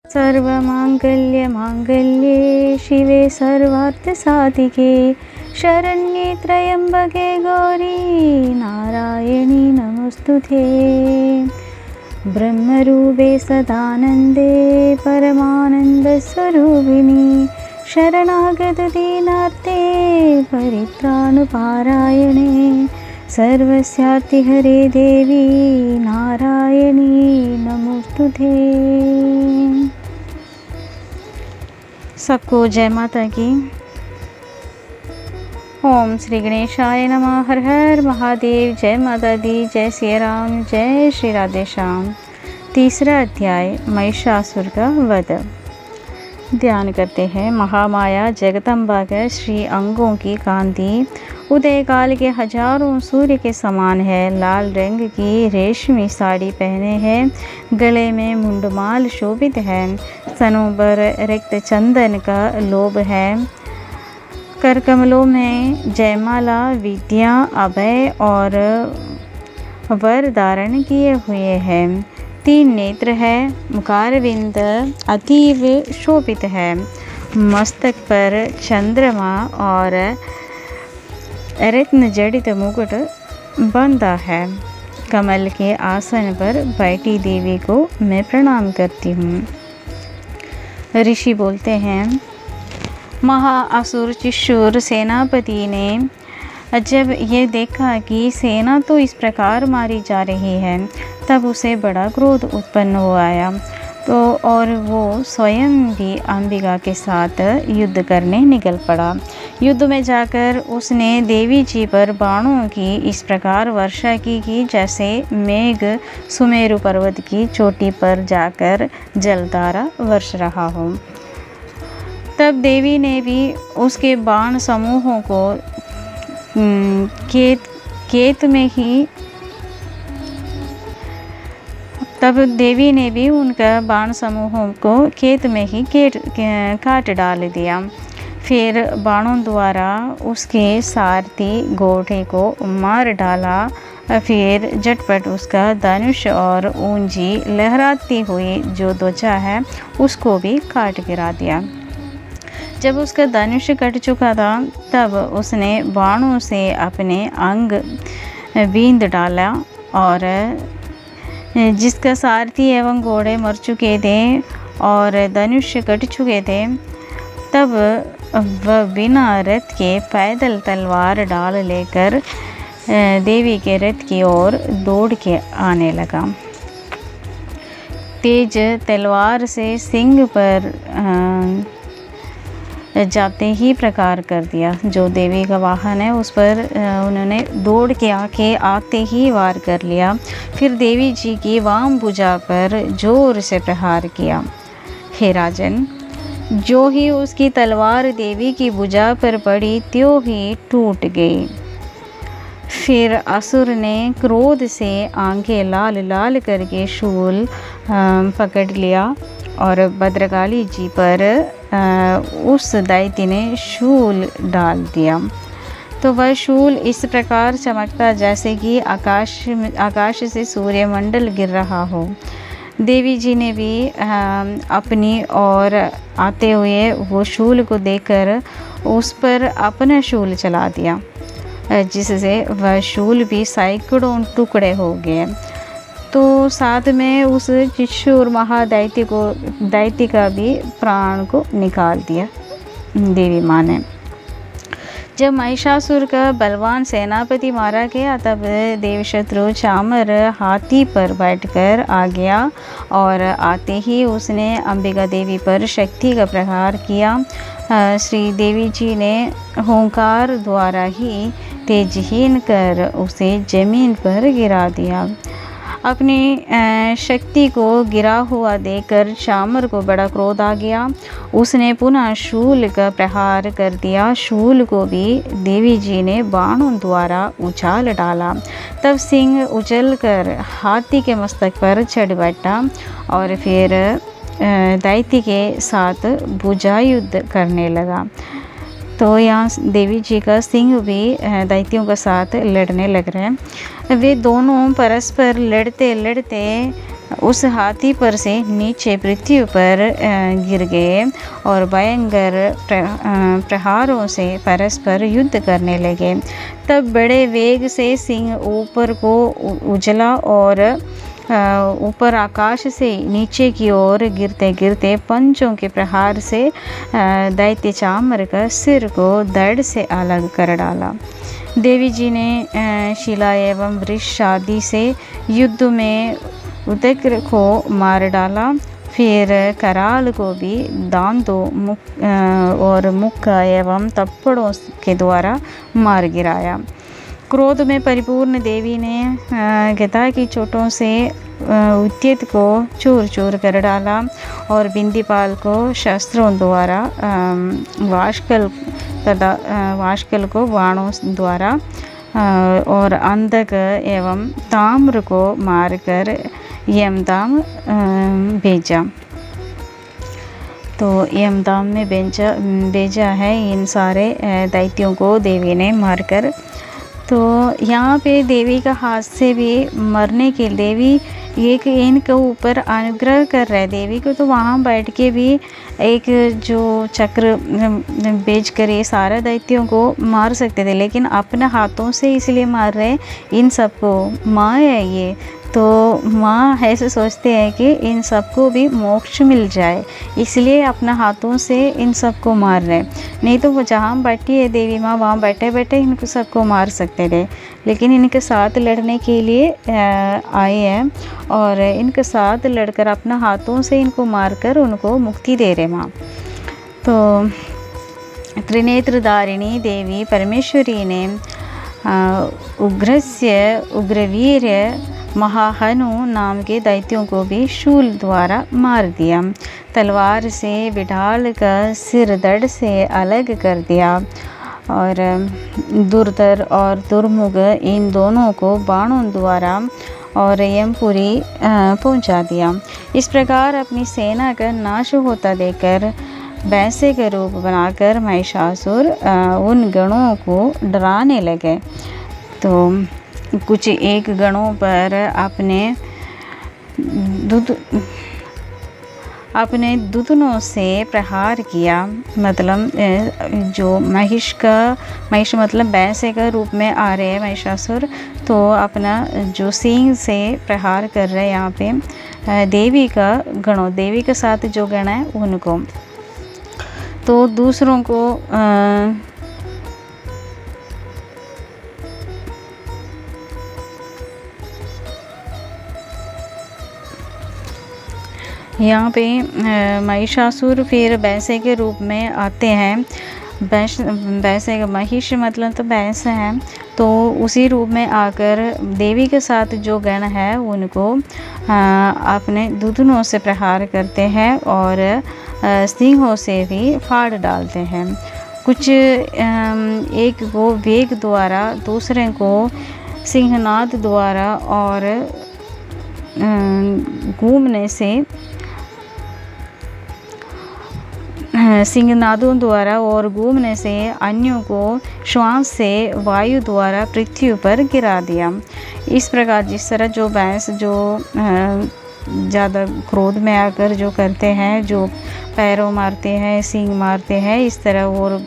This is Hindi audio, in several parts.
सर्वमाङ्गल्ये शिवे सर्वार्थसाधिके शरण्ये त्र्यम्बके गौरी नारायणी नमोस्तुते। ब्रह्मरूपे सदानन्दे परमानन्दस्वरूपिणी शरणागतदीनार्ते परित्राणपरायणे सर्वस्यार्तिहरे देवी नारायणी नमोस्तुते। सबको जय माता की। ओम श्री गणेशाय नमः। हर हर महादेव। जय माता दी। जय श्री राम। जय श्री राधे श्याम। तीसरा अध्याय महिषासुर का वध। ध्यान करते हैं। महामाया जगदम्बा के श्री अंगों की कांति उदय काल के हजारों सूर्य के समान है। लाल रंग की रेशमी साड़ी पहने हैं, गले में मुंडमाल शोभित है, स्तनों पर रक्त चंदन का लोभ है, कर कमलों में जयमाला, विद्या, अभय और वर धारण किए हुए हैं। 3 नेत्र है, मुखारविंद अतीव शोभित है, मस्तक पर चंद्रमा और रत्न जड़ित मुकुट बंधा है। कमल के आसन पर बैठी देवी को मैं प्रणाम करती हूँ। ऋषि बोलते हैं, महाअसुर चिशुर सेनापति ने जब ये देखा कि सेना तो इस प्रकार मारी जा रही है, तब उसे बड़ा क्रोध उत्पन्न हो आया और वो स्वयं भी अंबिका के साथ युद्ध करने निकल पड़ा। युद्ध में जाकर उसने देवी जी पर बाणों की इस प्रकार वर्षा की जैसे मेघ सुमेरु पर्वत की चोटी पर जाकर जलधारा वर्ष रहा हो। तब देवी ने भी उसके बाण समूहों को उनका बाण समूहों को खेत में ही काट डाल दिया। फिर बाणों द्वारा उसके सारथी घोड़े को मार डाला। फिर झटपट उसका धनुष और ऊंची लहराती हुई जो त्वचा है उसको भी काट गिरा दिया। जब उसका धनुष कट चुका था, तब उसने बाणों से अपने अंग बींद डाला और जिसका सारथी एवं घोड़े मर चुके थे और धनुष कट चुके थे, तब वह बिना रथ के पैदल तलवार डाल लेकर देवी के रथ की ओर दौड़ के आने लगा। तेज तलवार से सिंह पर जाते ही प्रकार कर दिया। जो देवी का वाहन है उस पर उन्होंने दौड़ के आते ही वार कर लिया। फिर देवी जी की वाम भुजा पर जोर से प्रहार किया। हे राजन, जो ही उसकी तलवार देवी की भुजा पर पड़ी त्यों ही टूट गई। फिर असुर ने क्रोध से आंखें लाल लाल करके शूल पकड़ लिया और भद्रकाली जी पर उस दैत्य ने शूल डाल दिया। तो वह शूल इस प्रकार चमकता जैसे कि आकाश से सूर्यमंडल गिर रहा हो। देवी जी ने भी अपनी ओर आते हुए वो शूल को देखकर उस पर अपना शूल चला दिया, जिससे वह शूल भी सैकड़ों टुकड़े हो गए। तो साथ में उस चिशुर महादैत्य का भी प्राण को निकाल दिया देवी माँ ने। जब महिषासुर का बलवान सेनापति मारा गया, तब देवशत्रु चामर हाथी पर बैठकर आ गया और आते ही उसने अंबिका देवी पर शक्ति का प्रहार किया। श्री देवी जी ने हुंकार द्वारा ही तेजहीन कर उसे जमीन पर गिरा दिया। अपनी शक्ति को गिरा हुआ देखकर चामर को बड़ा क्रोध आ गया। उसने पुनः शूल का प्रहार कर दिया। शूल को भी देवी जी ने बाणों द्वारा उछाल डाला। तब सिंह उछलकर हाथी के मस्तक पर चढ़ बैठा और फिर दैत्य के साथ भुजा युद्ध करने लगा। तो यहाँ देवी जी का सिंह भी दैत्यों के साथ लड़ने लग रहे हैं। वे दोनों परस्पर लड़ते लड़ते उस हाथी पर से नीचे पृथ्वी पर गिर गए और भयंकर प्रहारों से परस्पर युद्ध करने लगे। तब बड़े वेग से सिंह ऊपर को उछला और ऊपर आकाश से नीचे की ओर गिरते गिरते पंचों के प्रहार से दैत्य चामर का सिर को धड़ से अलग कर डाला। देवी जी ने शिला एवं वृक्ष आदि से युद्ध में उदग्र को मार डाला। फिर कराल को भी दांतों और मुख एवं थप्पड़ों के द्वारा मार गिराया। क्रोध में परिपूर्ण देवी ने गदा की चोटों से उद्यत को चूर चूर कर डाला और बिंदीपाल को शस्त्रों द्वारा वाष्कल को बाणों द्वारा और अंधक एवं ताम्र को मारकर यमदाम भेजा। तो यमदाम में भेजा है इन सारे दैत्यों को देवी ने मारकर। तो यहाँ पे देवी का हाथ से भी मरने के देवी एक इनके ऊपर अनुग्रह कर रहे देवी को, तो वहाँ बैठ के भी एक जो चक्र बेच कर ये सारे दैत्यों को मार सकते थे, लेकिन अपने हाथों से इसलिए मार रहे इन सबको। माँ है ये, तो माँ ऐसे सोचते हैं कि इन सबको भी मोक्ष मिल जाए, इसलिए अपने हाथों से इन सबको मार रहे। नहीं तो वो जहाँ बैठी है देवी माँ वहाँ बैठे बैठे इनको सबको मार सकते थे, लेकिन इनके साथ लड़ने के लिए आए हैं और इनके साथ लड़कर अपने हाथों से इनको मारकर उनको मुक्ति दे रहे माँ। तो त्रिनेत्रधारिणी देवी परमेश्वरी ने उग्रवीर्य महाहनु नाम के दैत्यों को भी शूल द्वारा मार दिया। तलवार से बिडाल का सिर धड़ से अलग कर दिया और दुर्धर और दुर्मुख इन दोनों को बाणों द्वारा और यमपुरी पहुंचा दिया। इस प्रकार अपनी सेना का नाश होता देखकर भैंसे का रूप बनाकर महिषासुर उन गणों को डराने लगे। तो कुछ एक गणों पर अपने दुदनों से प्रहार किया। मतलब जो महिष मतलब भैंसे का रूप में आ रहे हैं महिषासुर, तो अपना जो सींग से प्रहार कर रहे हैं यहाँ पे देवी के साथ जो गण है उनको। तो दूसरों को यहाँ पे महिषासुर फिर भैंसे के रूप में आते हैं। भैंसे का महिष मतलब तो भैंस है, तो उसी रूप में आकर देवी के साथ जो गण है उनको अपने दुदनों से प्रहार करते हैं और सिंहों से भी फाड़ डालते हैं। कुछ एक को वेग द्वारा, दूसरे को सिंहनाद द्वारा और घूमने से सिंहनादों द्वारा और घूमने से अन्यों को श्वास से वायु द्वारा पृथ्वी पर गिरा दिया। इस प्रकार जिस तरह जो भैंस जो ज़्यादा क्रोध में आकर जो करते हैं, जो पैरों मारते हैं, सींग मारते हैं, इस तरह और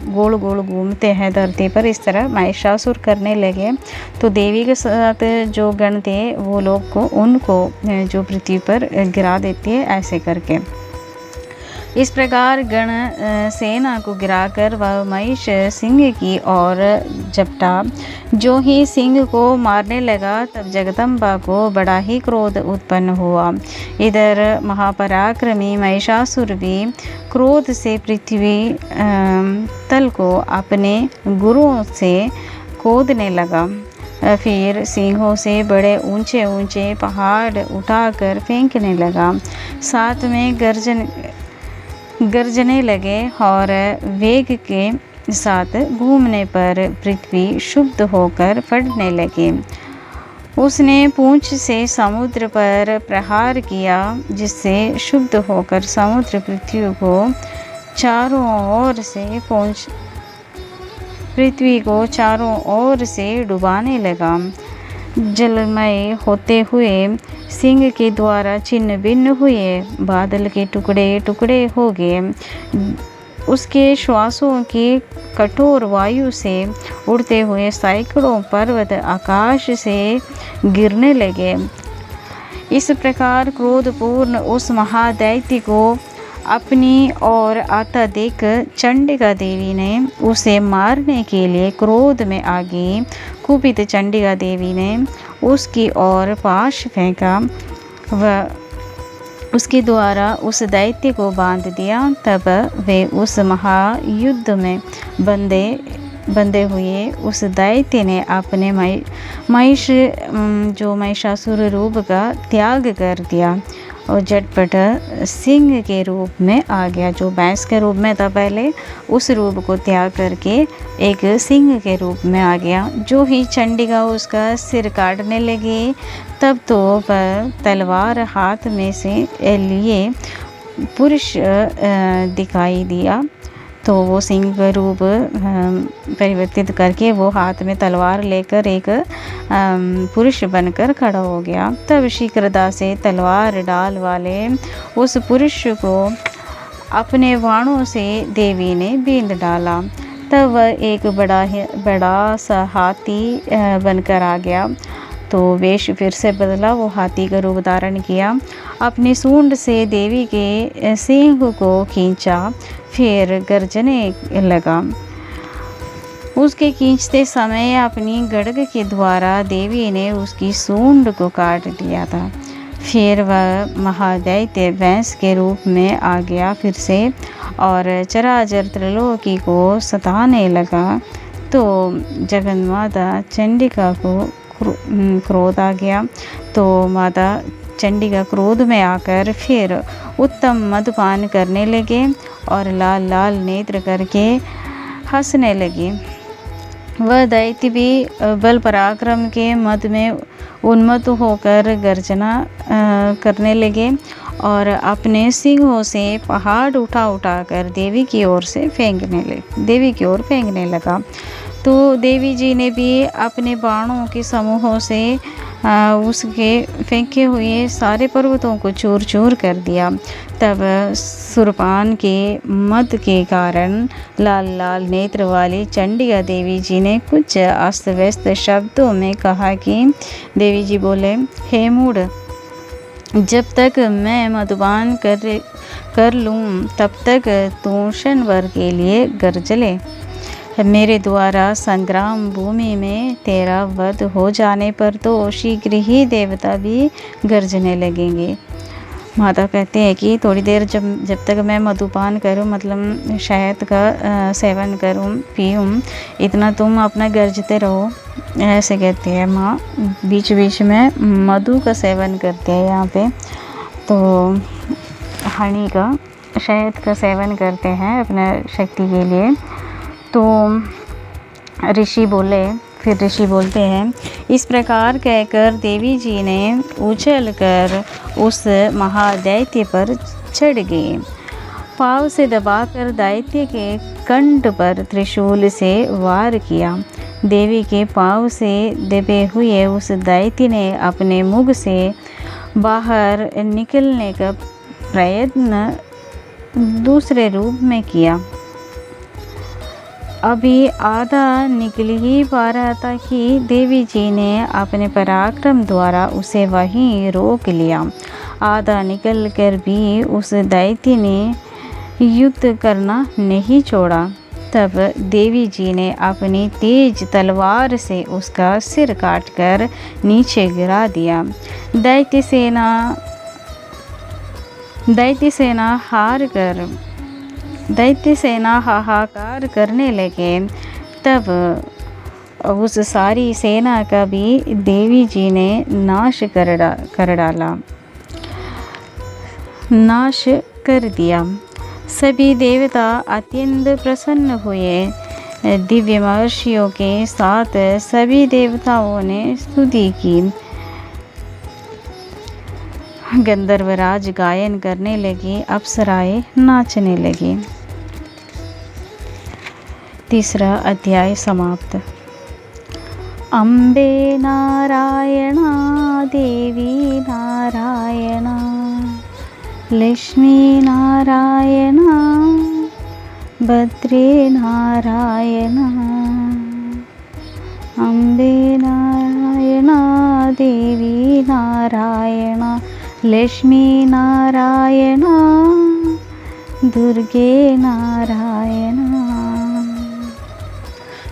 गोल गोल घूमते हैं धरती पर, इस तरह महिषासुर करने लगे। तो देवी के साथ जो गण थे वो लोग को उनको जो पृथ्वी पर गिरा देती है ऐसे करके। इस प्रकार गण सेना को गिराकर वह महिष सिंह की ओर झपटा। जो ही सिंह को मारने लगा तब जगदम्बा को बड़ा ही क्रोध उत्पन्न हुआ। इधर महापराक्रमी महिषासुर भी क्रोध से पृथ्वी तल को अपने गुरुओं से खोदने लगा। फिर सिंहों से बड़े ऊंचे ऊंचे पहाड़ उठाकर फेंकने लगा। साथ में गरजने लगे और वेग के साथ घूमने पर पृथ्वी शुद्ध होकर फटने लगी। उसने पूंछ से समुद्र पर प्रहार किया, जिससे शुद्ध होकर समुद्र पृथ्वी को चारों ओर से डुबाने लगा। जलमय होते हुए सिंह के द्वारा छिन्न भिन्न हुए, बादल के टुकड़े टुकड़े हो गए। उसके श्वासों की कठोर वायु से उड़ते हुए सैकड़ों पर्वत आकाश से गिरने लगे। इस प्रकार क्रोधपूर्ण उस महादैत्य को अपनी ओर आता देख चंडिका देवी ने उसे मारने के लिए क्रोध में आ गई। कुपित चंडिका देवी ने उसकी ओर पाश फेंका व उसके द्वारा उस दैत्य को बांध दिया। तब वे उस महायुद्ध में बंधे हुए उस दैत्य ने अपने महिषासुर रूप का त्याग कर दिया और झटपट सिंह के रूप में आ गया। जो भैंस के रूप में था पहले, उस रूप को त्याग करके एक सिंह के रूप में आ गया। जो ही चंडिका उसका सिर काटने लगी, तब तो वह तलवार हाथ में से लिए पुरुष दिखाई दिया। तो वो सिंह का रूप परिवर्तित करके वो हाथ में तलवार लेकर एक पुरुष बनकर खड़ा हो गया। तब शीघ्रता से तलवार डाल वाले उस पुरुष को अपने बाणों से देवी ने बींध डाला। तब वह एक बड़ा सा हाथी बनकर आ गया। तो वेश फिर से बदला, वो हाथी का रूप धारण किया। अपनी सूंड से देवी के सिंह को खींचा, फिर गर्जने लगा। उसके खींचते समय अपनी गड़ग के द्वारा देवी ने उसकी सूंड को काट दिया था। फिर वह महादैत्य भैंस के रूप में आ गया फिर से और चराचर त्रिलोकी को सताने लगा। तो जगन्माता चंडिका को क्रोध आ गया। तो माता चंडिका क्रोध में आकर फिर उत्तम मदपान करने लगे और लाल लाल नेत्र करके हंसने लगे। वह दैत्य भी बल पराक्रम के मद में उन्मत्त होकर गर्जना करने लगे और अपने सिंहों से पहाड़ उठा कर देवी की ओर फेंकने लगा। तो देवी जी ने भी अपने बाणों के समूहों से उसके फेंके हुए सारे पर्वतों को चूर चूर कर दिया। तब सुरपान के मद के कारण लाल लाल नेत्र वाली चंडिका देवी जी ने कुछ अस्त व्यस्त शब्दों में कहा कि देवी जी बोले, हे मूढ़, जब तक मैं मधुपान कर लूँ तब तक तू क्षणभर के लिए गर्ज ले। मेरे द्वारा संग्राम भूमि में तेरा वध हो जाने पर तो शीघ्र ही देवता भी गर्जने लगेंगे। माता कहते हैं कि थोड़ी देर जब तक मैं मधुपान करूं, मतलब शहद का सेवन करूं, पीऊं, इतना तुम अपना गर्जते रहो, ऐसे कहते हैं माँ। बीच बीच में मधु का सेवन करते हैं यहाँ पे, तो हनी का, शहद का सेवन करते हैं अपने शक्ति के लिए। तो ऋषि बोलते हैं, इस प्रकार कहकर देवी जी ने उछलकर उस महादैत्य पर चढ़ गए। पाँव से दबाकर दैत्य के कंठ पर त्रिशूल से वार किया। देवी के पाँव से दबे हुए उस दैत्य ने अपने मुख से बाहर निकलने का प्रयत्न दूसरे रूप में किया। अभी आधा निकल ही पा रहा था कि देवी जी ने अपने पराक्रम द्वारा उसे वहीं रोक लिया। आधा निकल कर भी उस दैत्य ने युद्ध करना नहीं छोड़ा। तब देवी जी ने अपनी तेज तलवार से उसका सिर काटकर नीचे गिरा दिया। दैत्य सेना हाहाकार करने लगे। तब उस सारी सेना का भी देवी जी ने नाश कर दिया। सभी देवता अत्यंत प्रसन्न हुए। दिव्य महर्षियों के साथ सभी देवताओं ने स्तुति की। गंधर्वराज गायन करने लगे, अप्सराएं नाचने लगी। तीसरा अध्याय समाप्त। अम्बे नारायणा देवी नारायणा लक्ष्मी नारायणा भद्रे नारायणा अम्बे नारायणा देवी नारायणा लक्ष्मी नारायणा दुर्गे नारायणा।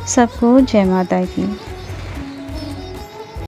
सबको जय माता की।